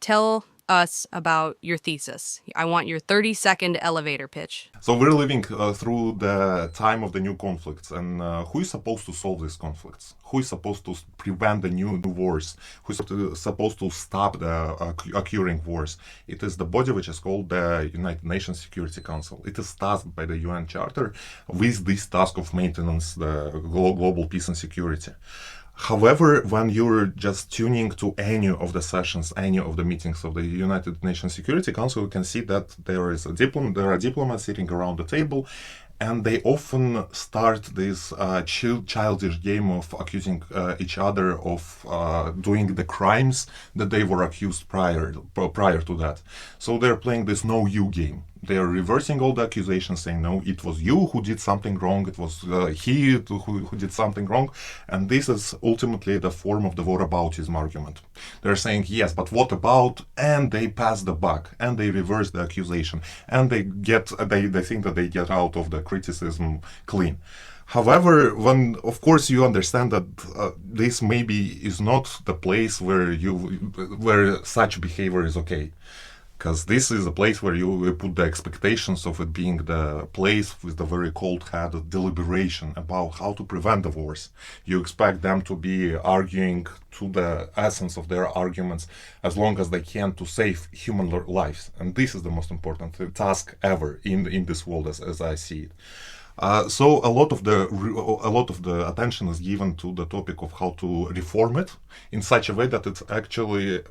tell us about your thesis. I want your 30-second elevator pitch. So we're living through the time of the new conflicts, and who is supposed to solve these conflicts? Who is supposed to prevent the new wars? Who is supposed to stop the occurring wars? It is the body which is called the United Nations Security Council. It is tasked by the UN Charter with this task of maintenance the global peace and security. However, when you're just tuning to any of the sessions, any of the meetings of the United Nations Security Council, you can see that there are diplomats sitting around the table, and they often start this childish game of accusing each other of doing the crimes that they were accused prior to that. So they're playing this "no you" game. They are reversing all the accusations, saying, no, it was you who did something wrong, it was he who did something wrong, and this is ultimately the form of the whataboutism argument. They're saying, yes, but what about, and they pass the buck, and they reverse the accusation, and they think that they get out of the criticism clean. However, when, of course, you understand that this maybe is not the place where such behavior is okay. Because this is a place where you put the expectations of it being the place with the very cold-headed deliberation about how to prevent the wars. You expect them to be arguing to the essence of their arguments as long as they can to save human lives. And this is the most important task ever in this world as I see it. So a lot of the attention is given to the topic of how to reform it in such a way that it actually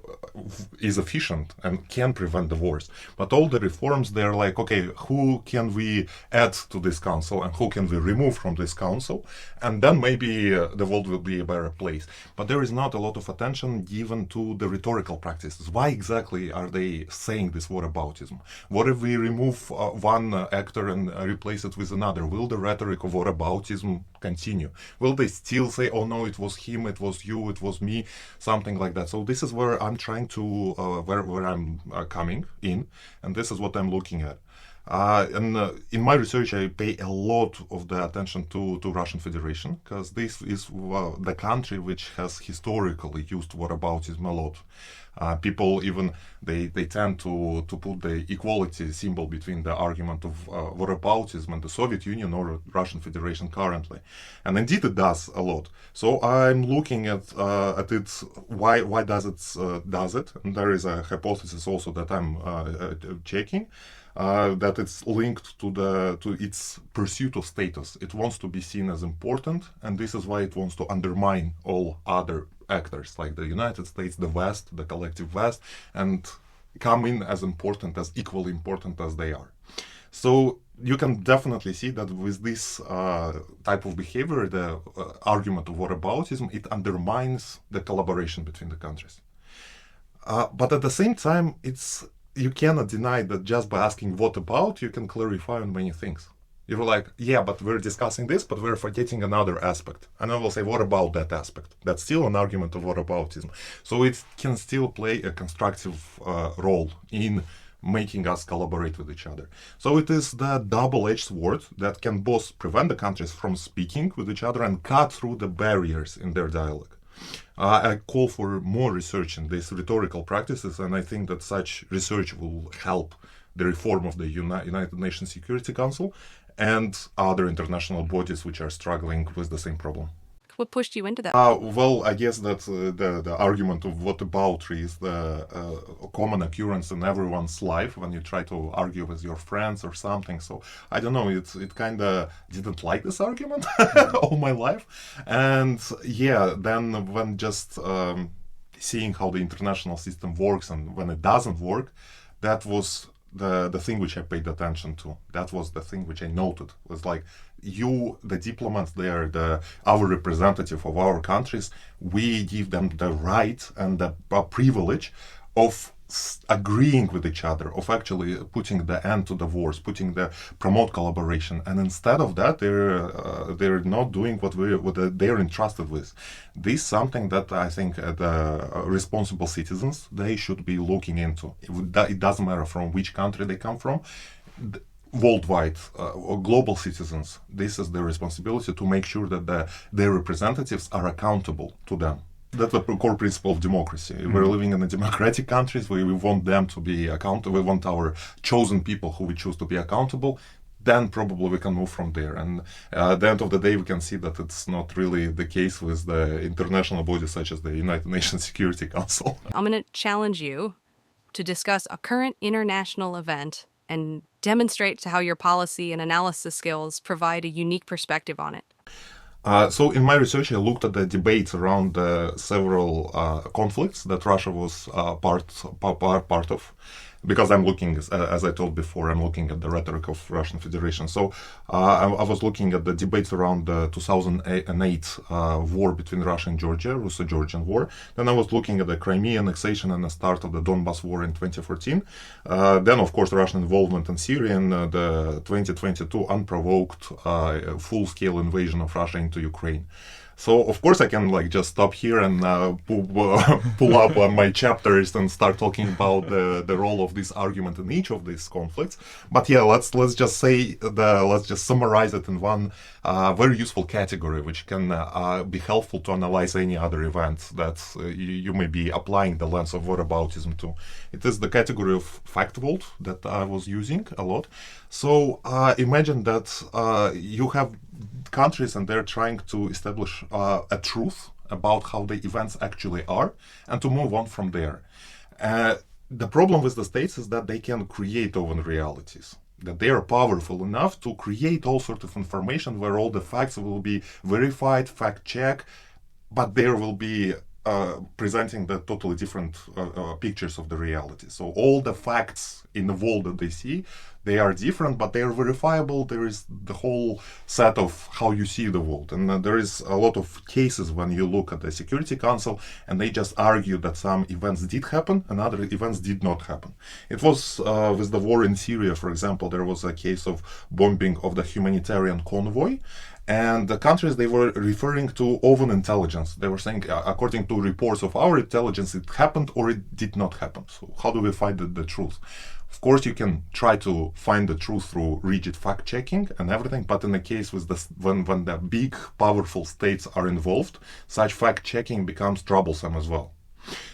is efficient and can prevent the wars. But all the reforms, they're like, okay, who can we add to this council and who can we remove from this council? And then maybe the world will be a better place. But there is not a lot of attention given to the rhetorical practices. Why exactly are they saying this whataboutism? What if we remove one actor and replace it with another? Will the rhetoric of whataboutism continue? Will they still say, oh no, it was him, it was you, it was me, something like that? So this is where I'm trying to, where I'm coming in, and this is what I'm looking at. In my research, I pay a lot of the attention to Russian Federation, because this is the country which has historically used whataboutism a lot. People even, they tend to put the equality symbol between the argument of whataboutism and the Soviet Union or Russian Federation currently. And indeed it does a lot. So I'm looking at it, why does it? And there is a hypothesis also that I'm checking. That it's linked to its pursuit of status. It wants to be seen as important, and this is why it wants to undermine all other actors like the United States, the West, the collective West, and come in as important, as equally important as they are. So you can definitely see that with this type of behavior, the argument of whataboutism, it undermines the collaboration between the countries. But at the same time, you cannot deny that just by asking what about, you can clarify on many things. You're like, yeah, but we're discussing this, but we're forgetting another aspect. And I will say, what about that aspect? That's still an argument of whataboutism. So it can still play a constructive role in making us collaborate with each other. So it is the double-edged sword that can both prevent the countries from speaking with each other and cut through the barriers in their dialogue. I call for more research in these rhetorical practices, and I think that such research will help the reform of the United Nations Security Council and other international bodies which are struggling with the same problem. What pushed you into that? Well, I guess that the argument of whataboutery is the common occurrence in everyone's life when you try to argue with your friends or something. So I don't know, it kind of didn't like this argument all my life. And yeah, then when just seeing how the international system works and when it doesn't work, that was the thing which I paid attention to. That was the thing which I noted. It was like, you, the diplomats, they are our representative of our countries. We give them the right and the privilege of agreeing with each other, of actually putting the end to the wars, promote collaboration, and instead of that, they're not doing what they're entrusted with. This is something that I think the responsible citizens, they should be looking into. It doesn't matter from which country they come from. Worldwide or global citizens, this is their responsibility to make sure that their representatives are accountable to them. That's the core principle of democracy. We're living in a democratic countries. We want them to be accountable. We want our chosen people who we choose to be accountable. Then probably we can move from there. And at the end of the day, we can see that it's not really the case with the international bodies such as the United Nations Security Council. I'm going to challenge you to discuss a current international event and demonstrate how your policy and analysis skills provide a unique perspective on it. So in my research, I looked at the debates around several conflicts that Russia was part of. Because I'm looking, as I told before, I'm looking at the rhetoric of Russian Federation. So I was looking at the debates around the 2008 war between Russia and Georgia, Russo-Georgian war. Then I was looking at the Crimea annexation and the start of the Donbas war in 2014. Then, of course, Russian involvement in Syria and the 2022 unprovoked full-scale invasion of Russia into Ukraine. So, of course, I can just stop here and pull up my chapters and start talking about the role of this argument in each of these conflicts. But yeah, let's just say let's just summarize it in one very useful category, which can be helpful to analyze any other event that you may be applying the lens of whataboutism to. It is the category of fact vault that I was using a lot. So imagine that you have countries and they're trying to establish a truth about how the events actually are and to move on from there. The problem with the states is that they can create own realities, that they are powerful enough to create all sorts of information where all the facts will be verified, fact check, but there will be presenting the totally different pictures of the reality. So all the facts in the world that they see, they are different, but they are verifiable. There is the whole set of how you see the world. And there is a lot of cases when you look at the Security Council and they just argue that some events did happen and other events did not happen. It was with the war in Syria, for example, there was a case of bombing of the humanitarian convoy. And the countries, they were referring to open intelligence. They were saying, according to reports of our intelligence, it happened or it did not happen. So how do we find the truth? Of course, you can try to find the truth through rigid fact-checking and everything, but in the case with when the big, powerful states are involved, such fact-checking becomes troublesome as well.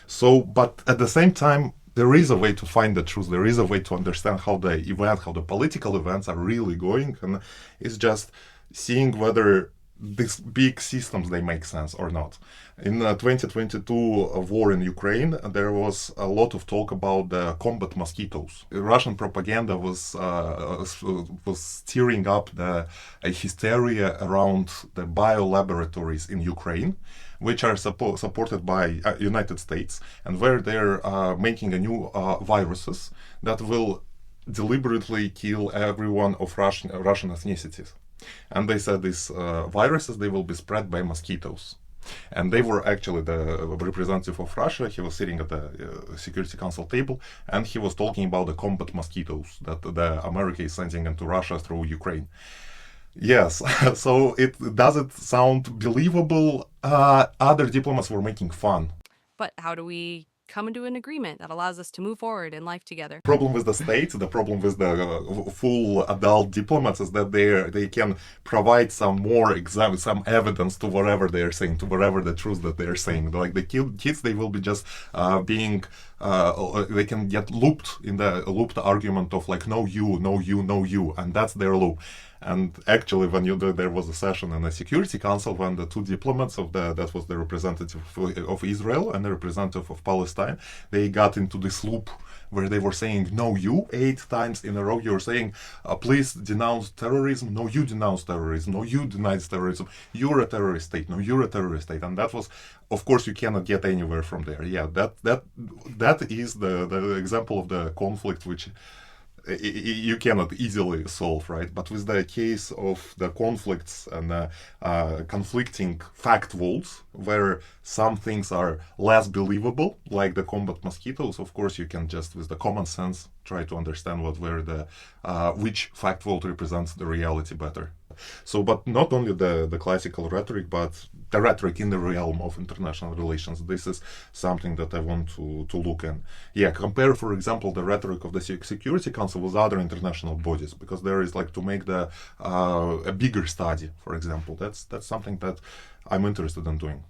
So, but at the same time, there is a way to find the truth. There is a way to understand how the political events are really going, and it's just seeing whether these big systems, they make sense or not. In 2022 war in Ukraine, there was a lot of talk about the combat mosquitoes. Russian propaganda was stirring up the hysteria around the biolaboratories in Ukraine, which are supported by United States, and where they're making a new viruses that will deliberately kill everyone of Russian ethnicities. And they said these viruses, they will be spread by mosquitoes. And they were actually the representative of Russia. He was sitting at the Security Council table, and he was talking about the combat mosquitoes that the America is sending into Russia through Ukraine. Yes, so does it sound believable? Other diplomats were making fun. But how do we come into an agreement that allows us to move forward in life together? The problem with the states, the problem with the full adult diplomats is that they can provide some evidence to whatever they are saying, to whatever the truth that they are saying. Like the kids, they will be just they can get looped in the looped argument of like, no you, no you, no you, and that's their loop. And actually, when there was a session in the Security Council when the two diplomats that was the representative of Israel and the representative of Palestine, they got into this loop where they were saying, no, you, 8 times in a row. You're saying, please denounce terrorism. No, you denounce terrorism. No, you denounce terrorism. You're a terrorist state. No, you're a terrorist state. And that was, of course, you cannot get anywhere from there. Yeah, that is the example of the conflict which you cannot easily solve, right? But with the case of the conflicts and conflicting fact vaults, where some things are less believable, like the combat mosquitoes, of course, you can just, with the common sense, try to understand which fact vault represents the reality better. So, but not only the classical rhetoric, but the rhetoric in the realm of international relations. This is something that I want to look in. Yeah, compare, for example, the rhetoric of the Security Council with other international bodies, because there is like to make a bigger study, for example. That's something that I'm interested in doing.